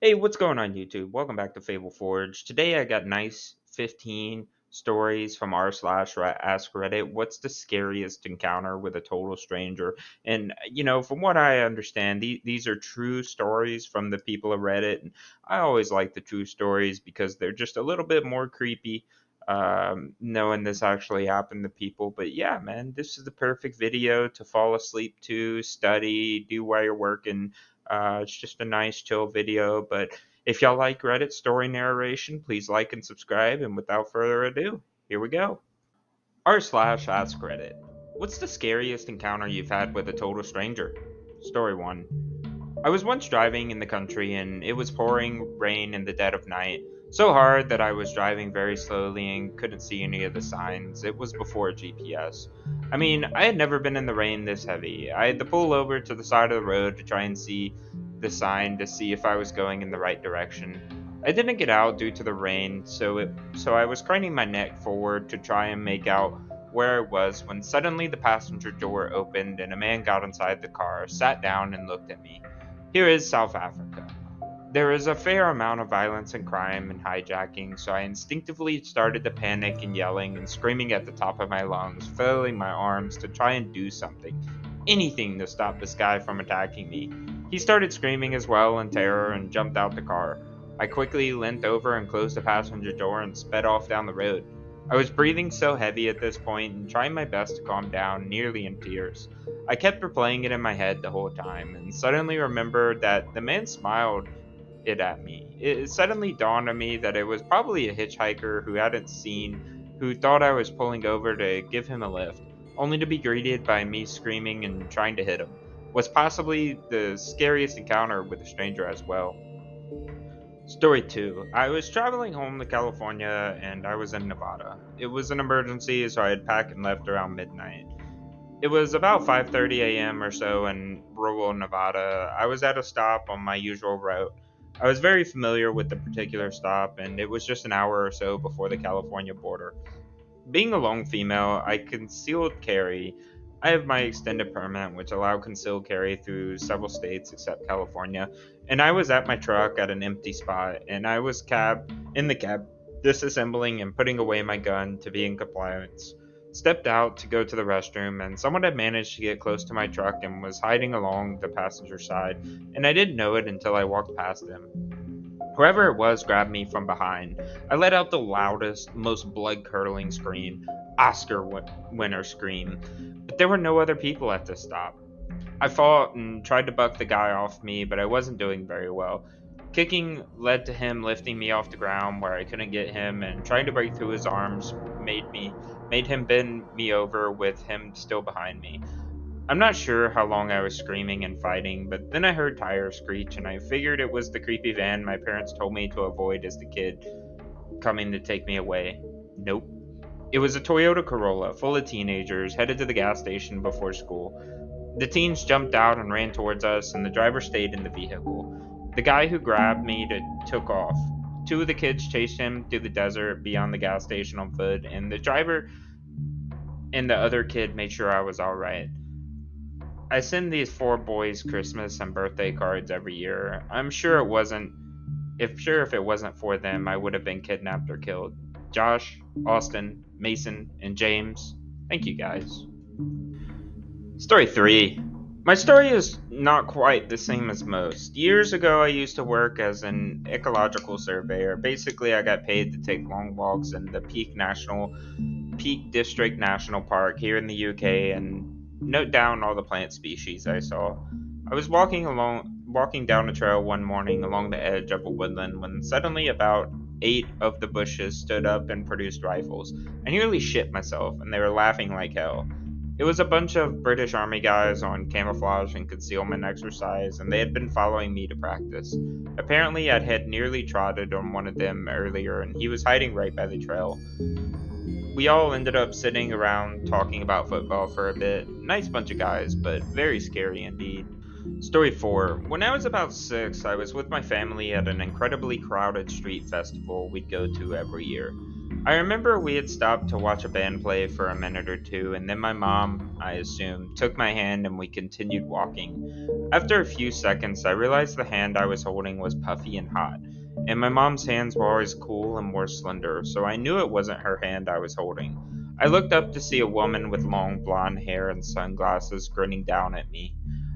Hey, what's going on YouTube? Welcome back to Fable Forge. Today I got nice 15 stories from r/AskReddit. What's the scariest encounter with a total stranger? And from what I understand, these are true stories from the people of Reddit. And I always like the true stories because they're just a little bit more creepy, knowing this actually happened to people. But yeah, man, this is the perfect video to fall asleep to, study, do while you're working. It's just a nice, chill video. But if y'all like Reddit story narration, please like and subscribe. And without further ado, here we go. r/AskReddit. What's the scariest encounter you've had with a total stranger? Story 1. I was once driving in the country and it was pouring rain in the dead of night. So hard that I was driving very slowly and couldn't see any of the signs. It was before GPS. I mean, I had never been in the rain this heavy. I had to pull over to the side of the road to try and see the sign to see if I was going in the right direction. I didn't get out due to the rain, so I was craning my neck forward to try and make out where I was when suddenly the passenger door opened and a man got inside the car, sat down and looked at me. Here is South Africa. There is a fair amount of violence and crime and hijacking, so I instinctively started to panic and yelling and screaming at the top of my lungs, flailing my arms to try and do something. Anything to stop this guy from attacking me. He started screaming as well in terror and jumped out the car. I quickly leant over and closed the passenger door and sped off down the road. I was breathing so heavy at this point and trying my best to calm down, nearly in tears. I kept replaying it in my head the whole time and suddenly remembered that the man smiled it at me. It suddenly dawned on me that it was probably a hitchhiker who thought I was pulling over to give him a lift, only to be greeted by me screaming and trying to hit him. Was possibly the scariest encounter with a stranger as well. Story 2. I was traveling home to California and I was in Nevada. It was an emergency, so I had packed and left around midnight. It was about 5:30 a.m. or so in rural Nevada. I was at a stop on my usual route. I was very familiar with the particular stop, and it was just an hour or so before the California border. Being a lone female, I concealed carry. I have my extended permit, which allowed concealed carry through several states except California, and I was at my truck at an empty spot, and I was in the cab, disassembling and putting away my gun to be in compliance. Stepped out to go to the restroom, and someone had managed to get close to my truck and was hiding along the passenger side, and I didn't know it until I walked past him. Whoever it was grabbed me from behind. I let out the loudest, most blood curdling scream, winner scream, but there were no other people at this stop. I fought and tried to buck the guy off me, but I wasn't doing very well. Kicking led to him lifting me off the ground where I couldn't get him, and trying to break through his arms made him bend me over with him still behind me. I'm not sure how long I was screaming and fighting, but then I heard tires screech and I figured it was the creepy van my parents told me to avoid as the kid coming to take me away. Nope. It was a Toyota Corolla full of teenagers headed to the gas station before school. The teens jumped out and ran towards us, and the driver stayed in the vehicle. The guy who grabbed me took off. Two of the kids chased him through the desert beyond the gas station on foot, and the driver and the other kid made sure I was alright. I send these four boys Christmas and birthday cards every year. I'm sure it wasn't if it wasn't for them, I would have been kidnapped or killed. Josh, Austin, Mason, and James, thank you guys. Story 3. My story is not quite the same as most. Years ago, I used to work as an ecological surveyor. Basically, I got paid to take long walks in the Peak District National Park here in the UK and note down all the plant species I saw. I was walking down a trail one morning along the edge of a woodland when suddenly about 8 of the bushes stood up and produced rifles. I nearly shit myself, and they were laughing like hell. It was a bunch of British Army guys on camouflage and concealment exercise, and they had been following me to practice. Apparently, I had nearly trotted on one of them earlier, and he was hiding right by the trail. We all ended up sitting around talking about football for a bit. Nice bunch of guys, but very scary indeed. Story 4. When I was about 6, I was with my family at an incredibly crowded street festival we'd go to every year. I remember we had stopped to watch a band play for a minute or two, and then my mom, I assume, took my hand and we continued walking. After a few seconds, I realized the hand I was holding was puffy and hot, and my mom's hands were always cool and more slender, so I knew it wasn't her hand I was holding. I looked up to see a woman with long blonde hair and sunglasses grinning down at me.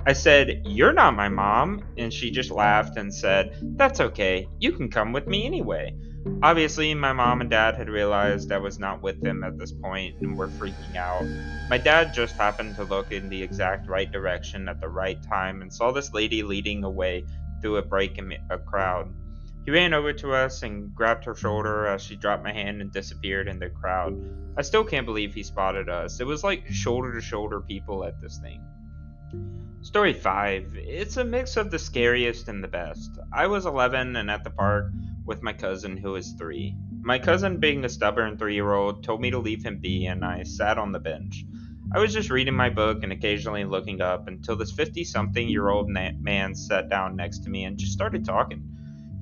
I said, "You're not my mom," and she just laughed and said, "That's okay, you can come with me anyway." Obviously, my mom and dad had realized I was not with them at this point and were freaking out. My dad just happened to look in the exact right direction at the right time and saw this lady leading away through a break in a crowd. He ran over to us and grabbed her shoulder as she dropped my hand and disappeared in the crowd. I still can't believe he spotted us. It was like shoulder to shoulder people at this thing. Story 5. It's a mix of the scariest and the best. I was 11 and at the park with my cousin who is 3. My cousin, being a stubborn 3-year old, told me to leave him be and I sat on the bench. I was just reading my book and occasionally looking up until this 50 something year old man sat down next to me and just started talking.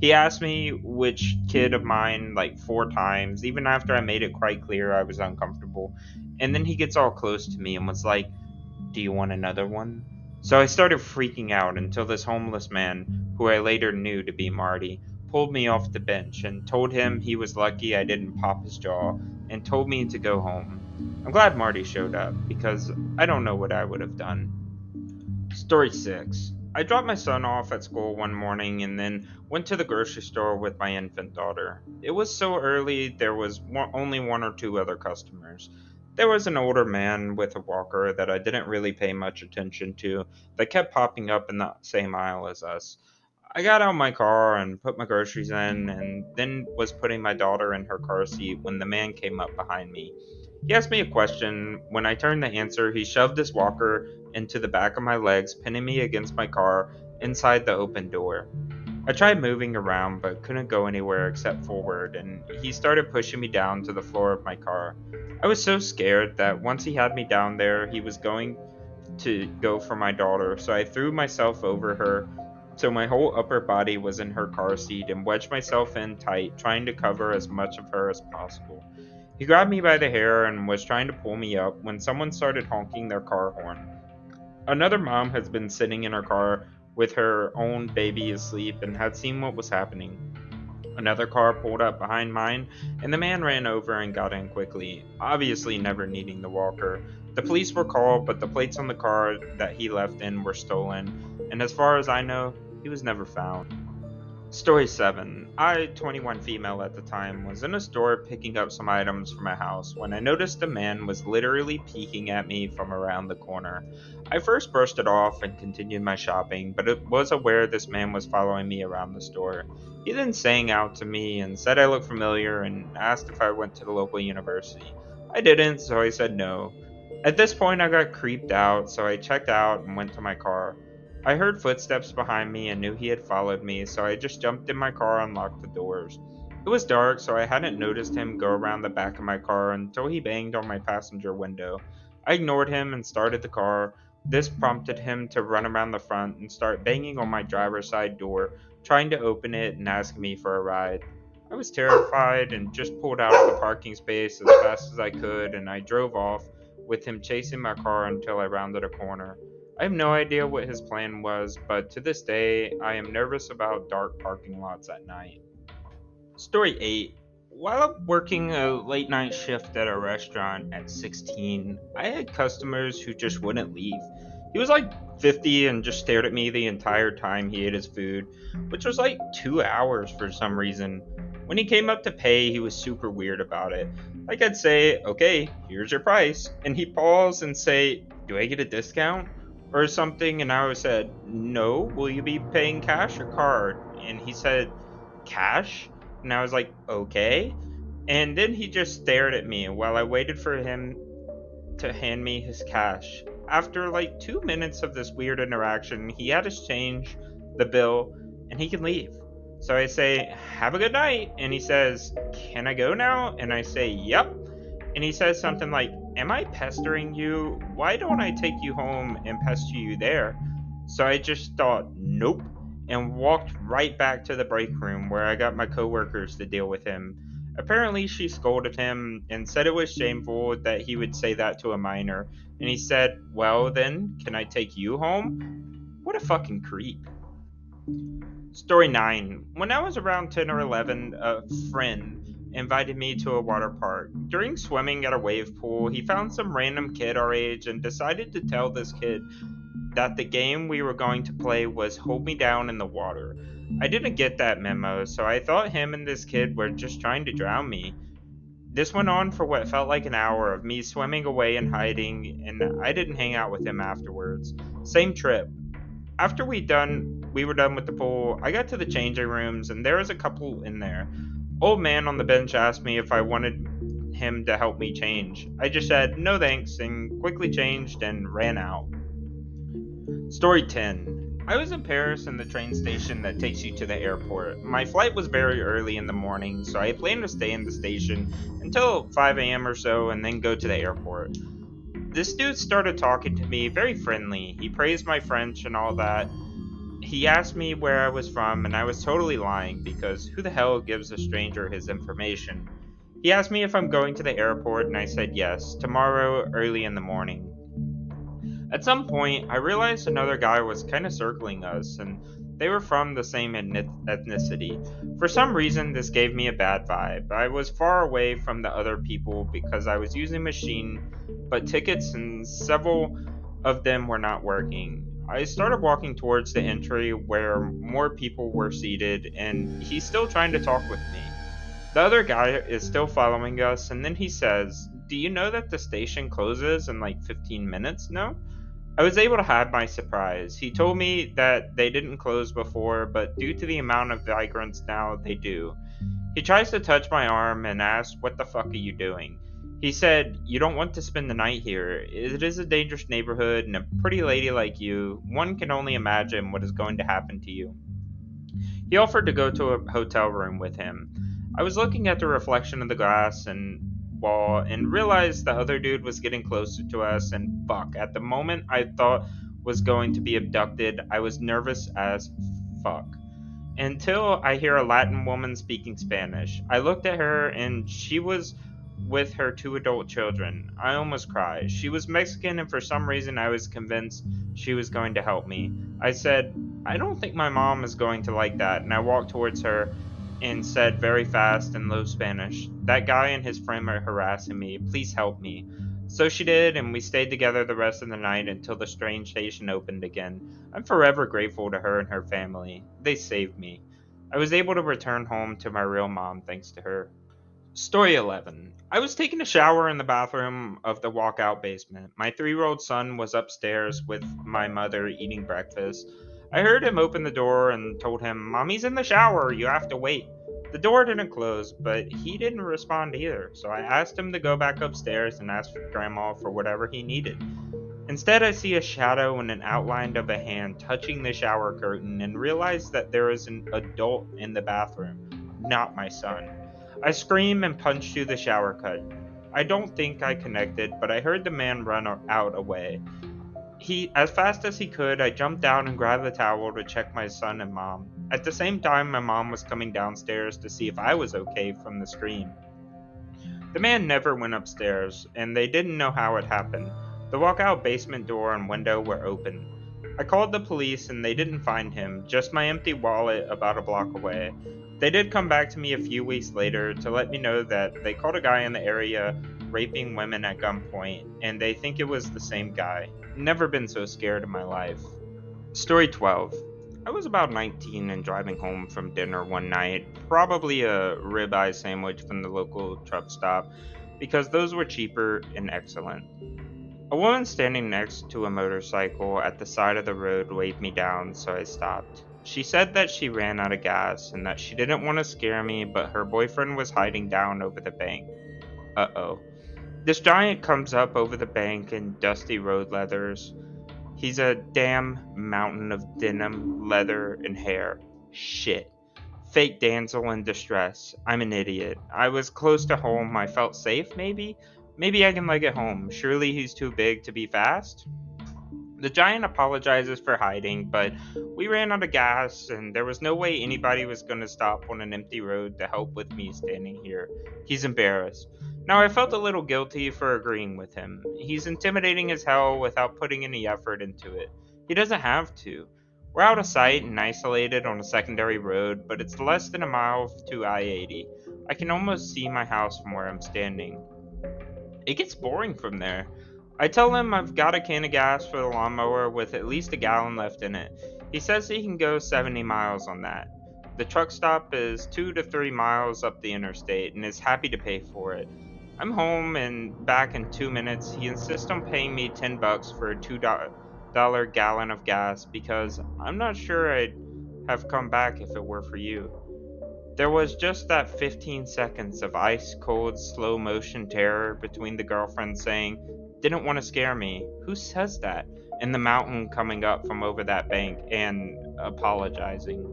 He asked me which kid of mine like 4 times, even after I made it quite clear I was uncomfortable. And then he gets all close to me and was like, "Do you want another one?" So I started freaking out until this homeless man, who I later knew to be Marty, pulled me off the bench and told him he was lucky I didn't pop his jaw and told me to go home. I'm glad Marty showed up because I don't know what I would have done. Story 6. I dropped my son off at school one morning and then went to the grocery store with my infant daughter. It was so early there was only one or two other customers. There was an older man with a walker that I didn't really pay much attention to that kept popping up in the same aisle as us. I got out my car and put my groceries in and then was putting my daughter in her car seat when the man came up behind me. He asked me a question. When I turned to answer, he shoved his walker into the back of my legs, pinning me against my car inside the open door. I tried moving around but couldn't go anywhere except forward, and he started pushing me down to the floor of my car. I was so scared that once he had me down there, he was going to go for my daughter, so I threw myself over her so my whole upper body was in her car seat and wedged myself in tight, trying to cover as much of her as possible. He grabbed me by the hair and was trying to pull me up when someone started honking their car horn. Another mom has been sitting in her car with her own baby asleep and had seen what was happening. Another car pulled up behind mine, and the man ran over and got in quickly, obviously never needing the walker. The police were called, but the plates on the car that he left in were stolen, and as far as I know, he was never found. Story 7. I, 21 female at the time, was in a store picking up some items for my house when I noticed a man was literally peeking at me from around the corner. I first brushed it off and continued my shopping, but it was aware this man was following me around the store. He then sang out to me and said I looked familiar and asked if I went to the local university. I didn't, so I said no. At this point, I got creeped out, so I checked out and went to my car. I heard footsteps behind me and knew he had followed me, so I just jumped in my car and locked the doors. It was dark, so I hadn't noticed him go around the back of my car until he banged on my passenger window. I ignored him and started the car. This prompted him to run around the front and start banging on my driver's side door, trying to open it and ask me for a ride. I was terrified and just pulled out of the parking space as fast as I could, and I drove off, with him chasing my car until I rounded a corner. I have no idea what his plan was, but to this day, I am nervous about dark parking lots at night. Story 8. While working a late night shift at a restaurant at 16, I had customers who just wouldn't leave. He was like 50 and just stared at me the entire time he ate his food, which was like 2 hours for some reason. When he came up to pay, he was super weird about it. Like I'd say, "Okay, here's your price," and he'd pause and say, "Do I get a discount?" or something, and I always said, "No, will you be paying cash or card?" And he said, "Cash?" And I was like, "Okay." And then he just stared at me while I waited for him to hand me his cash. After like 2 minutes of this weird interaction, he had his change, the bill, and he can leave. So I say, "Have a good night." And he says, "Can I go now?" And I say, "Yep." And he says something like, "Am I pestering you? Why don't I take you home and pester you there?" So I just thought, "Nope," and walked right back to the break room where I got my coworkers to deal with him. Apparently, she scolded him and said it was shameful that he would say that to a minor, and he said, "Well, then, can I take you home?" What a fucking creep. Story 9. When I was around 10 or 11, a friend invited me to a water park. During swimming at a wave pool, he found some random kid our age and decided to tell this kid that the game we were going to play was Hold Me Down in the Water. I didn't get that memo, so I thought him and this kid were just trying to drown me. This went on for what felt like an hour of me swimming away and hiding, and I didn't hang out with him afterwards. Same trip. After we were done with the pool, I got to the changing rooms and there was a couple in there. Old man on the bench asked me if I wanted him to help me change. I just said no thanks and quickly changed and ran out. Story 10. I was in Paris in the train station that takes you to the airport. My flight was very early in the morning, so I planned to stay in the station until 5 a.m. or so and then go to the airport. This dude started talking to me very friendly. He praised my French and all that. He asked me where I was from, and I was totally lying because who the hell gives a stranger his information? He asked me if I'm going to the airport, and I said yes, tomorrow early in the morning. At some point, I realized another guy was kind of circling us, and they were from the same ethnicity. For some reason, this gave me a bad vibe. I was far away from the other people because I was using machine, but tickets and several of them were not working. I started walking towards the entry where more people were seated, and he's still trying to talk with me. The other guy is still following us, and then he says, "Do you know that the station closes in like 15 minutes? No?" I was able to hide my surprise. He told me that they didn't close before, but due to the amount of migrants now, they do. He tries to touch my arm and asks, "What the fuck are you doing?" He said, "You don't want to spend the night here. It is a dangerous neighborhood, and a pretty lady like you, one can only imagine what is going to happen to you." He offered to go to a hotel room with him. I was looking at the reflection of the glass and wall and realized the other dude was getting closer to us, and fuck, at the moment I thought was going to be abducted, I was nervous as fuck. Until I hear a Latin woman speaking Spanish. I looked at her and she was with her two adult children. I almost cried. She was Mexican and for some reason I was convinced she was going to help me. I said, "I don't think my mom is going to like that," and I walked towards her and said very fast in low Spanish, "That guy and his friend are harassing me. Please help me." So she did, and we stayed together the rest of the night until the train station opened again. I'm forever grateful to her and her family. They saved me. I was able to return home to my real mom thanks to her. Story 11. I was taking a shower in the bathroom of the walkout basement. My 3-year-old son was upstairs with my mother eating breakfast. I heard him open the door and told him, "Mommy's in the shower, you have to wait." The door didn't close, but he didn't respond either, so I asked him to go back upstairs and ask Grandma for whatever he needed. Instead, I see a shadow and an outline of a hand touching the shower curtain and realize that there is an adult in the bathroom, not my son. I scream and punch through the shower curtain. I don't think I connected, but I heard the man run out away. As fast as he could, I jumped down and grabbed the towel to check my son and mom. At the same time, my mom was coming downstairs to see if I was okay from the scream. The man never went upstairs, and they didn't know how it happened. The walkout basement door and window were open. I called the police and they didn't find him, just my empty wallet about a block away. They did come back to me a few weeks later to let me know that they caught a guy in the area raping women at gunpoint, and they think it was the same guy. Never been so scared in my life. Story 12. I was about 19 and driving home from dinner one night, probably a ribeye sandwich from the local truck stop, because those were cheaper and excellent. A woman standing next to a motorcycle at the side of the road waved me down, so I stopped. She said that she ran out of gas and that she didn't want to scare me, but her boyfriend was hiding down over the bank. Uh-oh. This giant comes up over the bank in dusty road leathers. He's a damn mountain of denim, leather, and hair. Shit. Fake damsel in distress. I'm an idiot. I was close to home. I felt safe, maybe? Maybe I can leg it home. Surely he's too big to be fast? The giant apologizes for hiding, but we ran out of gas, and there was no way anybody was going to stop on an empty road to help with me standing here. He's embarrassed. Now, I felt a little guilty for agreeing with him. He's intimidating as hell without putting any effort into it. He doesn't have to. We're out of sight and isolated on a secondary road, but it's less than a mile to I 80. I can almost see my house from where I'm standing. It gets boring from there. I tell him I've got a can of gas for the lawnmower with at least a gallon left in it. He says he can go 70 miles on that. The truck stop is 2 to 3 miles up the interstate and is happy to pay for it. I'm home and back in 2 minutes. He insists on paying me $10 for a $2 gallon of gas because I'm not sure I'd have come back if it were for you. There was just that 15 seconds of ice cold, slow motion terror between the girlfriend saying, "Didn't want to scare me. Who says that?" And the mountain coming up from over that bank and apologizing.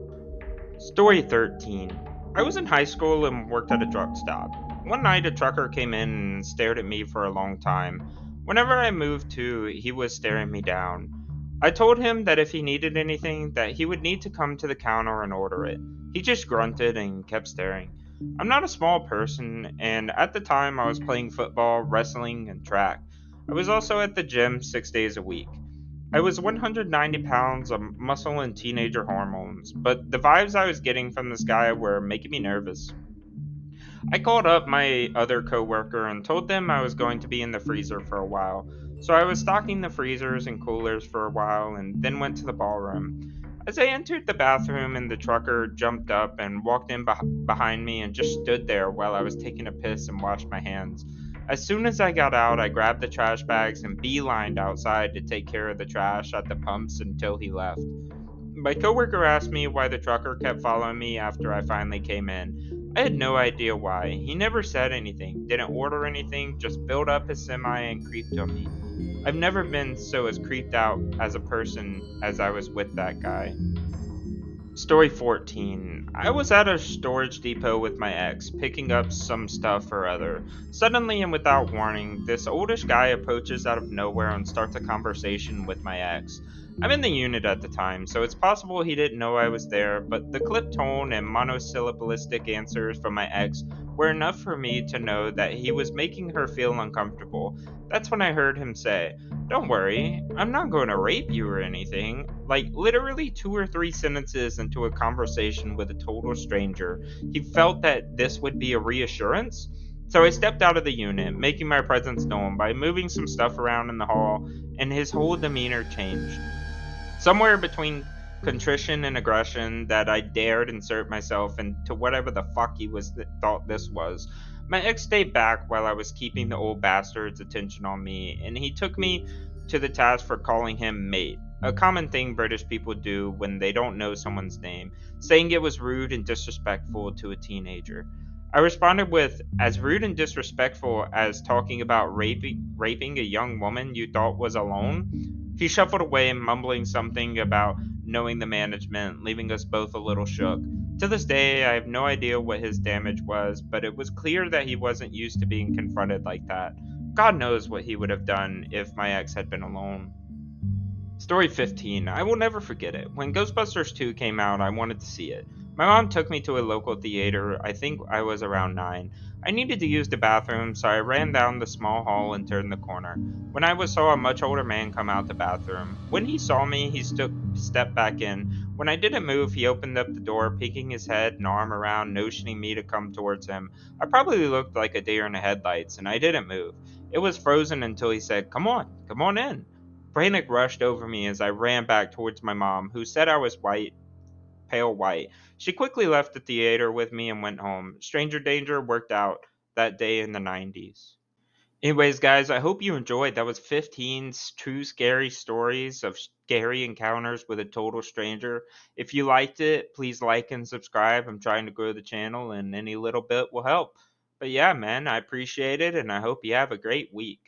Story 13. I was in high school and worked at a truck stop. One night, a trucker came in and stared at me for a long time. Whenever I moved to, he was staring me down. I told him that if he needed anything, that he would need to come to the counter and order it. He just grunted and kept staring. I'm not a small person, and at the time I was playing football, wrestling, and track. I was also at the gym 6 days a week. I was 190 pounds of muscle and teenager hormones, but the vibes I was getting from this guy were making me nervous. I called up my other coworker and told them I was going to be in the freezer for a while. So I was stocking the freezers and coolers for a while and then went to the ballroom. As I entered the bathroom and the trucker jumped up and walked in behind me and just stood there while I was taking a piss and washed my hands. As soon as I got out, I grabbed the trash bags and beelined outside to take care of the trash at the pumps until he left. My coworker asked me why the trucker kept following me after I finally came in. I had no idea why. He never said anything, didn't order anything, just filled up his semi and creeped on me. I've never been so as creeped out as a person as I was with that guy. Story 14. I was at a storage depot with my ex, picking up some stuff or other. Suddenly and without warning, this oldish guy approaches out of nowhere and starts a conversation with my ex. I'm in the unit at the time, so it's possible he didn't know I was there, but the clipped tone and monosyllabistic answers from my ex were enough for me to know that he was making her feel uncomfortable. That's when I heard him say, "Don't worry, I'm not going to rape you or anything." Like, literally 2 or 3 sentences into a conversation with a total stranger, he felt that this would be a reassurance. So I stepped out of the unit, making my presence known by moving some stuff around in the hall, and his whole demeanor changed. Somewhere between contrition and aggression that I dared insert myself into whatever the fuck he was thought this was. My ex stayed back while I was keeping the old bastard's attention on me, and he took me to the task for calling him mate, a common thing British people do when they don't know someone's name, saying it was rude and disrespectful to a teenager. I responded with, "As rude and disrespectful as talking about raping a young woman you thought was alone?" He shuffled away, mumbling something about knowing the management, leaving us both a little shook. To this day, I have no idea what his damage was, but it was clear that he wasn't used to being confronted like that. God knows what he would have done if my ex had been alone. Story 15. I will never forget it. When Ghostbusters 2 came out, I wanted to see it. My mom took me to a local theater. I think I was around 9. I needed to use the bathroom, so I ran down the small hall and turned the corner. When I saw a much older man come out the bathroom. When he saw me, he stepped back in. When I didn't move, he opened up the door, peeking his head and arm around, motioning me to come towards him. I probably looked like a deer in the headlights, and I didn't move. It was frozen until he said, come on in." Panic rushed over me as I ran back towards my mom, who said I was white, pale white. She quickly left the theater with me and went home. Stranger danger worked out that day in the 90s. Anyways, guys, I hope you enjoyed. That was 15 true scary stories of scary encounters with a total stranger. If you liked it, please like and subscribe. I'm trying to grow the channel, and any little bit will help. But yeah, man, I appreciate it, and I hope you have a great week.